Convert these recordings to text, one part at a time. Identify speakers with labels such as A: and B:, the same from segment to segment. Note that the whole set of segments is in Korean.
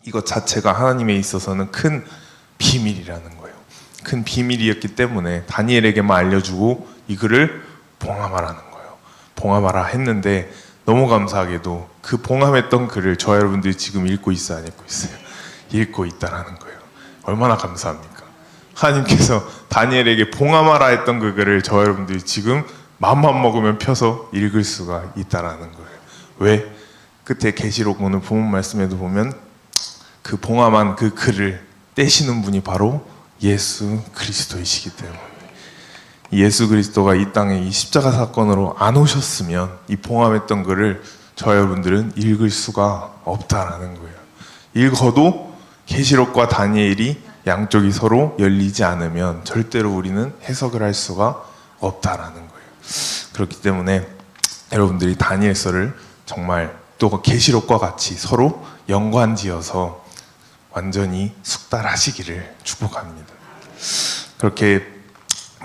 A: 이것 자체가 하나님에 있어서는 큰 비밀이라는 거예요. 큰 비밀이었기 때문에 다니엘에게만 알려주고 이 글을 봉함하라는 거예요. 봉함하라 했는데 너무 감사하게도 그 봉함했던 글을 저 여러분들이 지금 읽고 있어요, 안 읽고 있어요? 읽고 있다라는 거예요. 얼마나 감사합니까? 하나님께서 다니엘에게 봉함하라 했던 그 글을 저 여러분들이 지금 마음만 먹으면 펴서 읽을 수가 있다라는 거예요. 왜? 끝에 계시록 오늘 본문 말씀에도 보면 그 봉함한 그 글을 떼시는 분이 바로 예수 그리스도이시기 때문에, 예수 그리스도가 이 땅에 이 십자가 사건으로 안 오셨으면 이 봉함했던 글을 저 여러분들은 읽을 수가 없다라는 거예요. 읽어도 계시록과 다니엘이 양쪽이 서로 열리지 않으면 절대로 우리는 해석을 할 수가 없다라는 거예요. 그렇기 때문에 여러분들이 다니엘서를 정말 또 계시록과 같이 서로 연관지어서 완전히 숙달하시기를 축복합니다. 그렇게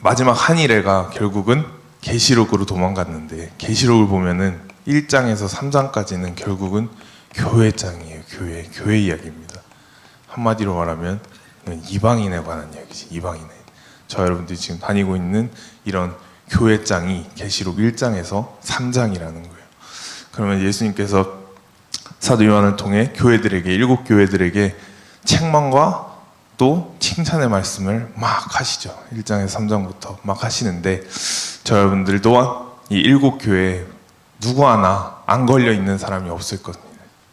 A: 마지막 한 일회가 결국은 계시록으로 도망갔는데, 계시록을 보면은 1장에서 3장까지는 결국은 교회장이에요. 교회 이야기입니다. 한마디로 말하면 이방인에 관한 이야기지. 이방인에. 저 여러분들이 지금 다니고 있는 이런 교회장이 계시록 1장에서 3장이라는 거예요. 그러면 예수님께서 사도 요한을 통해 교회들에게, 7 교회들에게 책망과 또 칭찬의 말씀을 막 하시죠. 1장에서 3장부터 막 하시는데, 저 여러분들 또한 이 7 교회에 누구 하나 안 걸려 있는 사람이 없을 겁니다.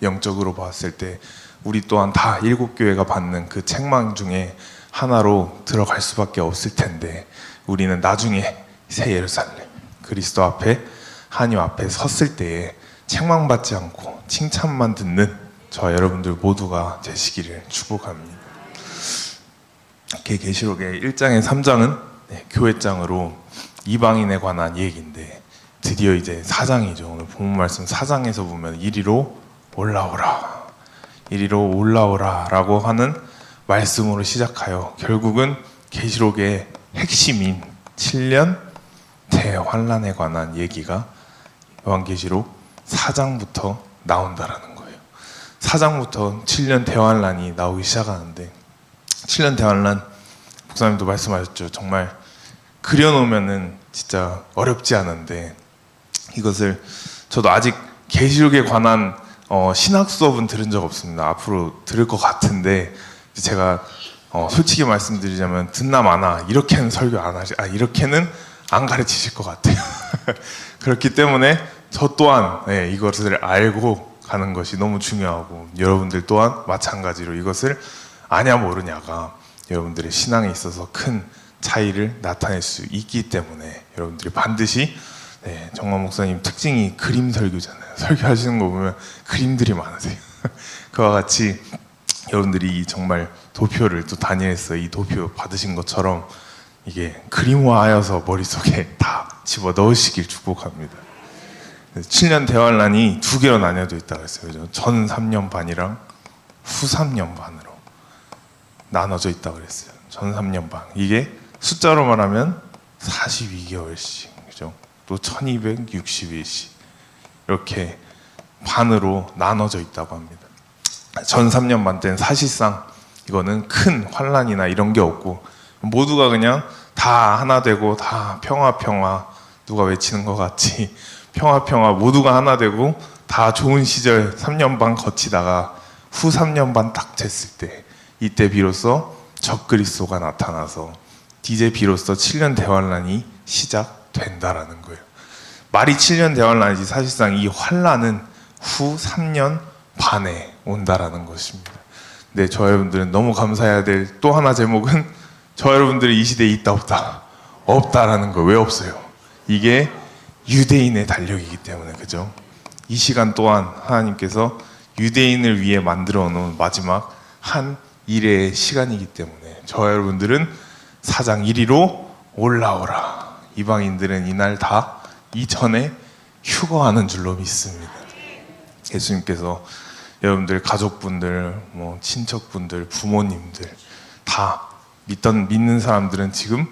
A: 영적으로 봤을 때 우리 또한 다 7 교회가 받는 그 책망 중에 하나로 들어갈 수밖에 없을 텐데, 우리는 나중에 새 예루살렘 그리스도 앞에, 하나님 앞에 섰을 때에 책망받지 않고 칭찬만 듣는 저 여러분들 모두가 되시기를 축복합니다. 이렇게 계시록의 1장에 3장은 교회장으로 이방인에 관한 얘기인데, 드디어 이제 4장이죠. 오늘 본문 말씀 4장에서 보면 이리로 올라오라, 이리로 올라오라 라고 하는 말씀으로 시작하여 결국은 계시록의 핵심인 7년 대환란에 관한 얘기가 요한계시록 4장부터 나온다라는 거예요. 4장부터 7년 대환란이 나오기 시작하는데, 7년 대환란, 목사님도 말씀하셨죠. 정말 그려놓으면은 진짜 어렵지 않은데, 이것을 저도 아직 계시록에 관한 신학 수업은 들은 적 없습니다. 앞으로 들을 것 같은데, 제가 솔직히 말씀드리자면 듣나 마나 이렇게는 설교 안 하시, 이렇게는 안 가르치실 것 같아요. 그렇기 때문에 저 또한 이것을 알고 가는 것이 너무 중요하고, 여러분들 또한 마찬가지로 이것을 아냐 모르냐가 여러분들의 신앙에 있어서 큰 차이를 나타낼 수 있기 때문에, 여러분들이 반드시, 정만 목사님 특징이 그림 설교잖아요. 설교하시는 거 보면 그림들이 많으세요. 그와 같이 여러분들이 정말 도표를, 또 다니엘서 이 도표 받으신 것처럼 이게 그림화하여서 머릿속에 다 집어 넣으시길 축복합니다. 7년 대환란이 2개로 나뉘어져 있다고 했어요. 그죠? 전 3년 반이랑 후 3년 반으로 나눠져 있다고 그랬어요. 전 3년 반. 이게 숫자로 말하면 42개월씩, 그죠? 또 1260일씩 이렇게 반으로 나눠져 있다고 합니다. 전 3년 반 때는 사실상 이거는 큰 환란이나 이런 게 없고, 모두가 그냥 다 하나 되고 다 평화 누가 외치는 것 같이 평화 모두가 하나 되고 다 좋은 시절 3년 반 거치다가 후 3년 반 딱 됐을 때, 이때 비로소 적그리스도가 나타나서 이제 비로소 7년 대환란이 시작된다라는 거예요. 말이 7년 대환란이지 사실상 이 환란은 후 3년 반에 온다라는 것입니다. 근데 저 여러분들은 너무 감사해야 될 또 하나 제목은, 저 여러분들이 이 시대에 있다 없다? 없다라는 거예요. 왜 없어요? 이게 유대인의 달력이기 때문에, 그죠? 이 시간 또한 하나님께서 유대인을 위해 만들어 놓은 마지막 한 일의 시간이기 때문에, 저 여러분들은 4장 1위로 올라오라. 이방인들은 이날 다 이전에 휴거하는 줄로 믿습니다. 예수님께서 여러분들 가족분들, 친척분들, 부모님들 다 믿는 사람들은 지금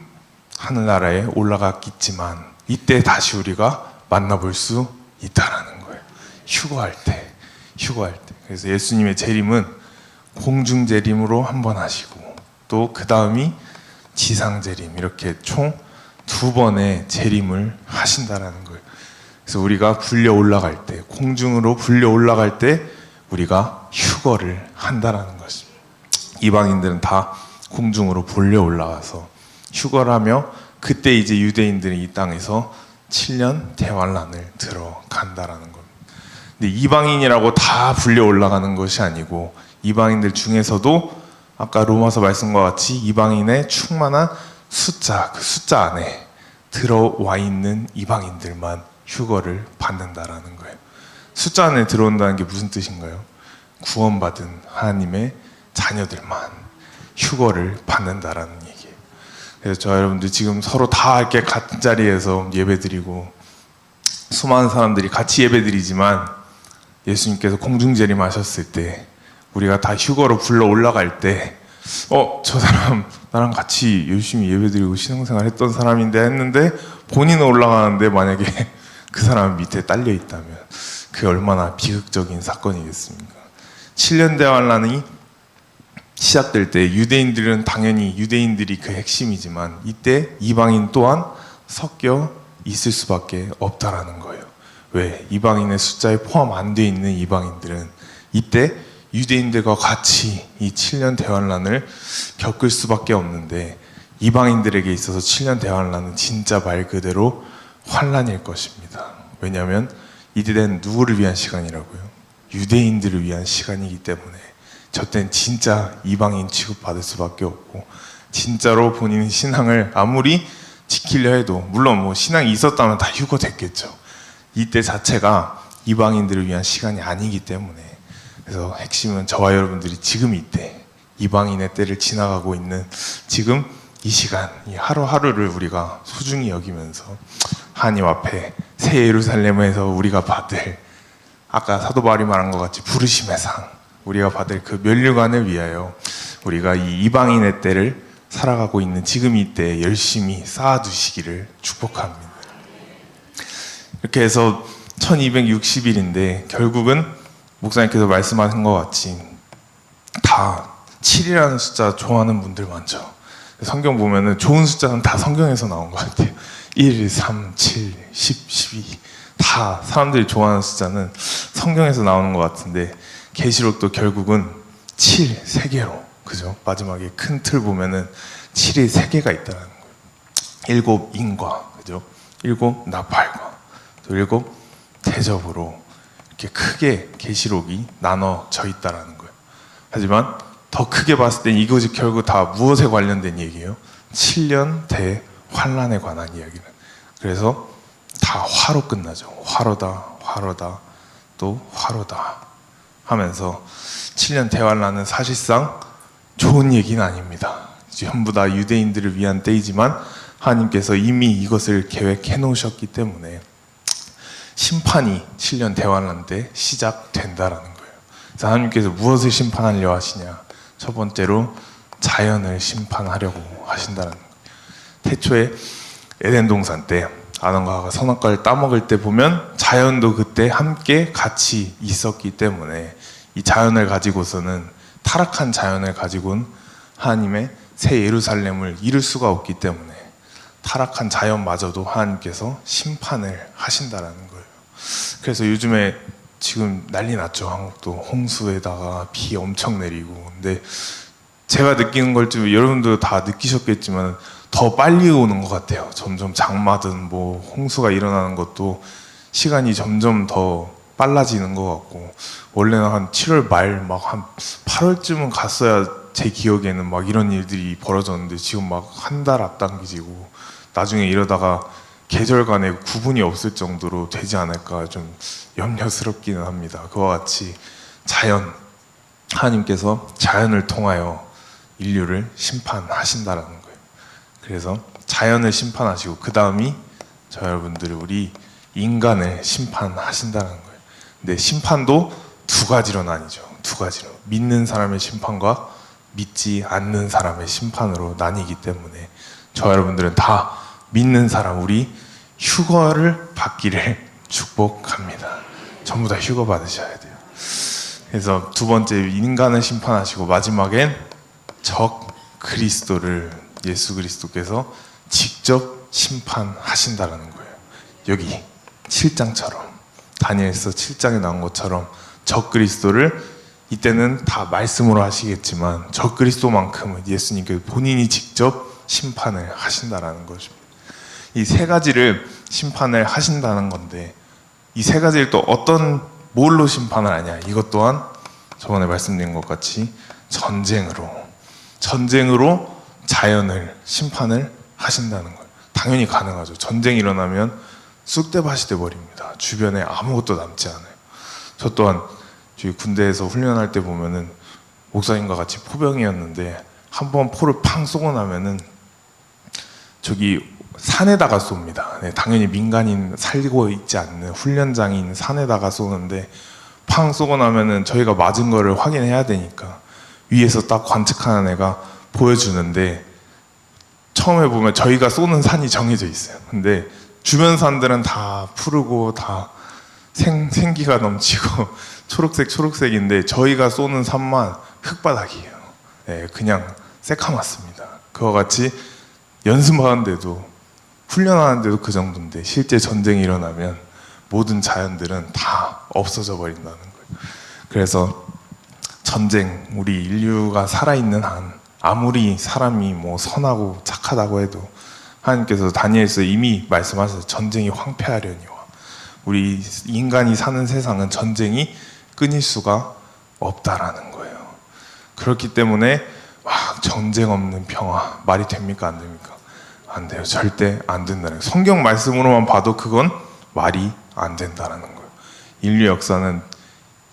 A: 하늘나라에 올라갔겠지만, 이때 다시 우리가 만나볼 수 있다라는 거예요. 휴거할 때. 그래서 예수님의 재림은 공중재림으로 한 번 하시고 또 그 다음이 지상재림, 이렇게 총 2번의 재림을 하신다라는 거예요. 그래서 우리가 불려 올라갈 때, 공중으로 불려 올라갈 때 우리가 휴거를 한다라는 것입니다. 이방인들은 다 공중으로 불려 올라가서 휴거를 하며 그때 이제 유대인들은 이 땅에서 7년 대환란을 들어간다라는 겁니다. 근데 이방인이라고 다 불려 올라가는 것이 아니고 이방인들 중에서도 아까 로마서 말씀과 같이 이방인의 충만한 숫자, 그 숫자 안에 들어와 있는 이방인들만 휴거를 받는다라는 거예요. 숫자 안에 들어온다는 게 무슨 뜻인가요? 구원받은 하나님의 자녀들만 휴거를 받는다라는 얘기예요. 그래서 저 여러분들 지금 서로 다 이렇게 같은 자리에서 예배드리고 수많은 사람들이 같이 예배드리지만 예수님께서 공중재림 하셨을 때 우리가 다 휴거로 불러 올라갈 때 저 사람 나랑 같이 열심히 예배드리고 신앙생활 했던 사람인데 했는데 본인은 올라가는데 만약에 그 사람 밑에 딸려 있다면 그게 얼마나 비극적인 사건이겠습니까? 7년 대환란이 시작될 때 유대인들은 당연히 유대인들이 그 핵심이지만 이때 이방인 또한 섞여 있을 수밖에 없다라는 거예요. 왜? 이방인의 숫자에 포함 안 돼 있는 이방인들은 이때 유대인들과 같이 이 7년 대환란을 겪을 수밖에 없는데 이방인들에게 있어서 7년 대환란은 진짜 말 그대로 환란일 것입니다. 왜냐하면 이때는 누구를 위한 시간이라고요? 유대인들을 위한 시간이기 때문에 저땐 진짜 이방인 취급받을 수밖에 없고 진짜로 본인의 신앙을 아무리 지키려 해도 물론 뭐 신앙이 있었다면 다 휴거됐겠죠. 이때 자체가 이방인들을 위한 시간이 아니기 때문에 그래서 핵심은 저와 여러분들이 지금 이때 이방인의 때를 지나가고 있는 지금 이 시간, 이 하루하루를 우리가 소중히 여기면서 하나님 앞에 새 예루살렘에서 우리가 받을 아까 사도 바울이 말한 것 같이 부르심의 상, 우리가 받을 그 면류관을 위하여 우리가 이 이방인의 때를 살아가고 있는 지금 이때 열심히 쌓아두시기를 축복합니다. 이렇게 해서 1260일인데 결국은 목사님께서 말씀하신 것 같이 다 7이라는 숫자 좋아하는 분들 많죠. 성경 보면은 좋은 숫자는 다 성경에서 나온 것 같아요. 1, 3, 7, 10, 12 다 사람들이 좋아하는 숫자는 성경에서 나오는 것 같은데 계시록도 결국은 7, 3개로 그죠? 마지막에 큰 틀 보면은 7이 3개가 있다는 거예요. 7 인과 그죠? 7 나팔과 또 7 대접으로 이렇게 크게 계시록이 나눠져 있다는 거예요. 하지만 더 크게 봤을 땐 이것이 결국 다 무엇에 관련된 얘기예요? 7년 대환란에 관한 이야기는. 그래서 다 화로 끝나죠. 화로다, 화로다, 또 화로다 하면서 7년 대환란은 사실상 좋은 얘기는 아닙니다. 전부 다 유대인들을 위한 때이지만 하나님께서 이미 이것을 계획해 놓으셨기 때문에 심판이 7년 대환란 때 시작된다라는 거예요. 그래서 하나님께서 무엇을 심판하려 하시냐? 첫 번째로 자연을 심판하려고 하신다는 거예요. 태초에 에덴 동산 때 아담과 하와가 선악과를 따먹을 때 보면 자연도 그때 함께 같이 있었기 때문에 이 자연을 가지고서는 타락한 자연을 가지고는 하나님의 새 예루살렘을 이룰 수가 없기 때문에 타락한 자연마저도 하나님께서 심판을 하신다라는 거예요. 그래서 요즘에 지금 난리 났죠. 한국도 홍수에다가 비 엄청 내리고. 근데 제가 느끼는 걸 좀 여러분도 다 느끼셨겠지만 더 빨리 오는 것 같아요. 점점 장마든 뭐 홍수가 일어나는 것도 시간이 점점 더 빨라지는 것 같고, 원래는 한 7월 말 막 한 8월쯤은 갔어야 제 기억에는 막 이런 일들이 벌어졌는데 지금 막 한 달 앞당기지고 나중에 이러다가 계절 간에 구분이 없을 정도로 되지 않을까 좀 염려스럽기는 합니다. 그와 같이 자연, 하나님께서 자연을 통하여 인류를 심판하신다라는 거예요. 그래서 자연을 심판하시고 그 다음이 저 여러분들 우리 인간을 심판하신다는 거예요. 근데 심판도 두 가지로 나뉘죠. 두 가지로. 믿는 사람의 심판과 믿지 않는 사람의 심판으로 나뉘기 때문에 저 여러분들은 다 믿는 사람, 우리 휴거를 받기를 축복합니다. 전부 다 휴거 받으셔야 돼요. 그래서 두 번째 인간을 심판하시고 마지막엔 적 그리스도를 예수 그리스도께서 직접 심판하신다라는 거예요. 여기 7장처럼 다니엘서 7장에 나온 것처럼 적 그리스도를 이때는 다 말씀으로 하시겠지만 적 그리스도만큼은 예수님께서 본인이 직접 심판을 하신다라는 것입니다. 이 세 가지를 심판을 하신다는 건데 이 세 가지를 또 어떤 뭘로 심판을 하냐, 이것 또한 저번에 말씀드린 것 같이 전쟁으로 자연을 심판을 하신다는 거예요. 당연히 가능하죠. 전쟁이 일어나면 쑥대밭이 돼버립니다. 주변에 아무것도 남지 않아요. 저 또한 저희 군대에서 훈련할 때 보면은 목사님과 같이 포병이었는데 한번 포를 팡 쏘고 나면은 저기 산에다가 쏩니다. 네, 당연히 민간인 살고 있지 않는 훈련장이 있는 산에다가 쏘는데 팡 쏘고 나면은 저희가 맞은 거를 확인해야 되니까 위에서 딱 관측하는 애가 보여주는데 처음에 보면 저희가 쏘는 산이 정해져 있어요. 근데 주변 산들은 다 푸르고 다 생기가 넘치고 초록색인데 저희가 쏘는 산만 흙바닥이에요. 네, 그냥 새카맣습니다. 그와 같이 연습하는데도 훈련하는데도 그 정도인데 실제 전쟁이 일어나면 모든 자연들은 다 없어져 버린다는 거예요. 그래서 전쟁, 우리 인류가 살아있는 한 아무리 사람이 뭐 선하고 착하다고 해도 하나님께서 다니엘서 이미 말씀하셔서 전쟁이 황폐하려니와 우리 인간이 사는 세상은 전쟁이 끊일 수가 없다라는 거예요. 그렇기 때문에 전쟁 없는 평화 말이 됩니까? 안 됩니까? 안 돼요. 절대 안 된다는 거예요. 성경 말씀으로만 봐도 그건 말이 안 된다는 거예요. 인류 역사는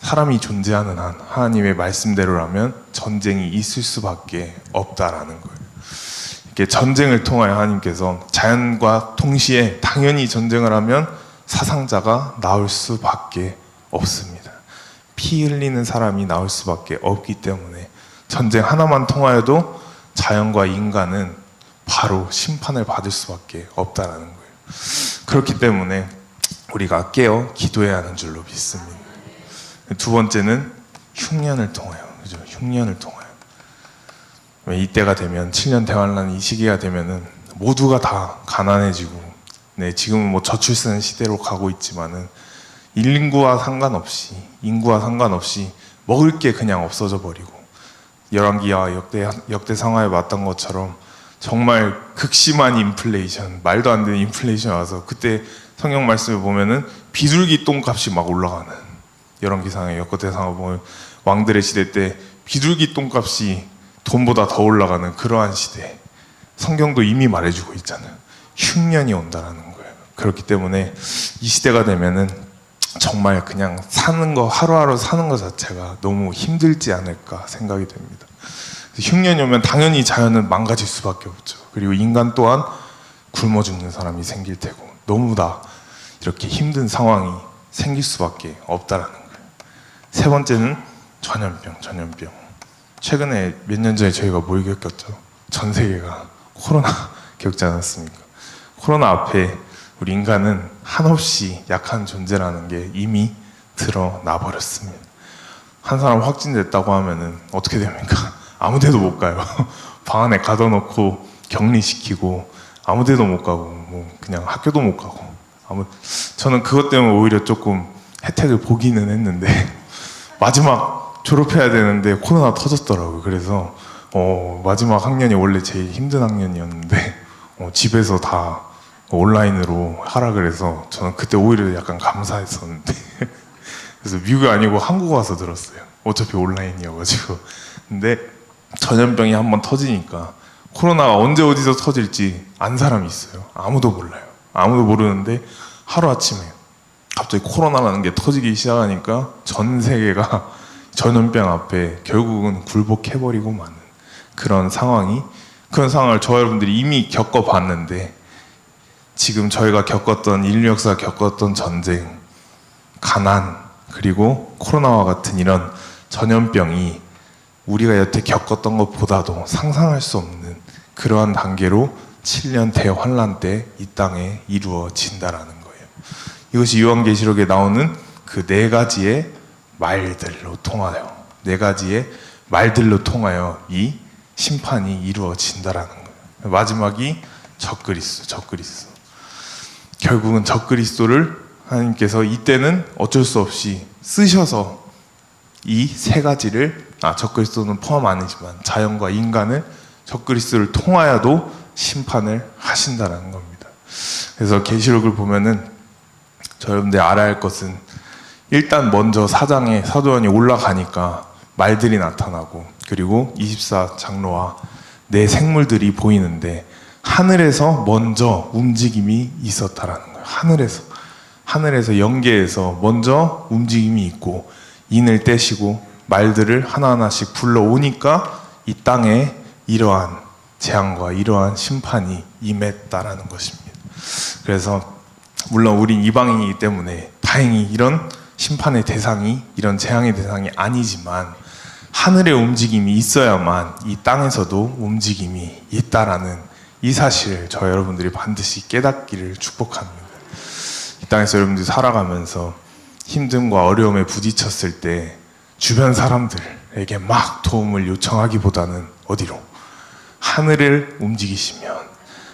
A: 사람이 존재하는 한 하나님의 말씀대로라면 전쟁이 있을 수밖에 없다라는 거예요. 이렇게 전쟁을 통하여 하나님께서 자연과 동시에 당연히 전쟁을 하면 사상자가 나올 수밖에 없습니다. 피 흘리는 사람이 나올 수밖에 없기 때문에 전쟁 하나만 통하여도 자연과 인간은 바로 심판을 받을 수밖에 없다라는 거예요. 그렇기 때문에 우리가 깨어 기도해야 하는 줄로 믿습니다. 두 번째는 흉년을 통하여, 그죠? 흉년을 통하여. 이때가 되면 7년 대환란 이 시기가 되면은 모두가 다 가난해지고, 네, 지금은 뭐 저출산 시대로 가고 있지만은 인구와 상관없이 먹을 게 그냥 없어져 버리고 열왕기와 역대상하에 맞던 것처럼 정말 극심한 인플레이션, 말도 안 되는 인플레이션 와서 그때 성경 말씀을 보면은 비둘기 똥값이 막 올라가는, 열왕기상에 역대상에 보면 왕들의 시대 때 비둘기 똥값이 돈보다 더 올라가는 그러한 시대, 성경도 이미 말해주고 있잖아요. 흉년이 온다라는 거예요. 그렇기 때문에 이 시대가 되면은 정말 그냥 사는 거, 하루하루 사는 것 자체가 너무 힘들지 않을까 생각이 됩니다. 흉년이 오면 당연히 자연은 망가질 수밖에 없죠. 그리고 인간 또한 굶어 죽는 사람이 생길 테고 너무 다 이렇게 힘든 상황이 생길 수밖에 없다라는 거예요. 세 번째는 전염병. 최근에 몇 년 전에 저희가 뭘 겪었죠? 전 세계가 코로나 겪지 않았습니까? 코로나 앞에 우리 인간은 한없이 약한 존재라는 게 이미 드러나 버렸습니다. 한 사람 확진됐다고 하면은 어떻게 됩니까? 아무 데도 못 가요. 방 안에 가둬놓고 격리시키고 아무 데도 못 가고 뭐 그냥 학교도 못 가고 저는 그것 때문에 오히려 조금 혜택을 보기는 했는데 마지막 졸업해야 되는데 코로나 터졌더라고요. 그래서 마지막 학년이 원래 제일 힘든 학년이었는데 집에서 다 온라인으로 하라 그래서 저는 그때 오히려 약간 감사했었는데 그래서 미국이 아니고 한국 와서 들었어요. 어차피 온라인이어가지고. 근데 전염병이 한번 터지니까 코로나가 언제 어디서 터질지 안 사람이 있어요. 아무도 몰라요. 아무도 모르는데 하루아침에 갑자기 코로나라는 게 터지기 시작하니까 전 세계가 전염병 앞에 결국은 굴복해버리고 마는 그런 상황을 저와 여러분들이 이미 겪어봤는데 지금 저희가 겪었던 인류 역사가 겪었던 전쟁, 가난, 그리고 코로나와 같은 이런 전염병이 우리가 여태 겪었던 것보다도 상상할 수 없는 그러한 단계로 7년 대환란 때 이 땅에 이루어진다라는 거예요. 이것이 요한계시록에 나오는 그 네 가지의 말들로 통하여, 네 가지의 말들로 통하여 이 심판이 이루어진다라는 거예요. 마지막이 적그리스도. 결국은 적그리스도를 하나님께서 이때는 어쩔 수 없이 쓰셔서 이 세 가지를, 적그리스도는 포함 아니지만 자연과 인간을 적그리스도를 통하여도 심판을 하신다는 겁니다. 그래서 계시록을 보면은 여러분들 알아야 할 것은, 일단 먼저 4장에 사도 요한이 올라가니까 말들이 나타나고, 그리고 24장로와 네 생물들이 보이는데 하늘에서 먼저 움직임이 있었다라는 거예요. 하늘에서 영계에서 먼저 움직임이 있고, 인을 떼시고 말들을 하나하나씩 불러오니까 이 땅에 이러한 재앙과 이러한 심판이 임했다라는 것입니다. 그래서 물론 우린 이방인이기 때문에 다행히 이런 심판의 대상이, 이런 재앙의 대상이 아니지만, 하늘의 움직임이 있어야만 이 땅에서도 움직임이 있다라는 이 사실을 저 여러분들이 반드시 깨닫기를 축복합니다. 이 땅에서 여러분들이 살아가면서 힘듦과 어려움에 부딪혔을 때 주변 사람들에게 막 도움을 요청하기보다는 어디로? 하늘을 움직이시면,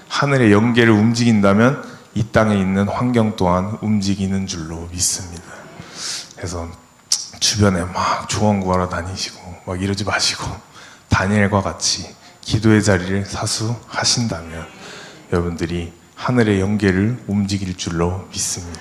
A: 하늘의 영계를 움직인다면 이 땅에 있는 환경 또한 움직이는 줄로 믿습니다. 그래서 주변에 막 조언 구하러 다니시고 막 이러지 마시고 다니엘과 같이 기도의 자리를 사수하신다면 여러분들이 하늘의 영계를 움직일 줄로 믿습니다.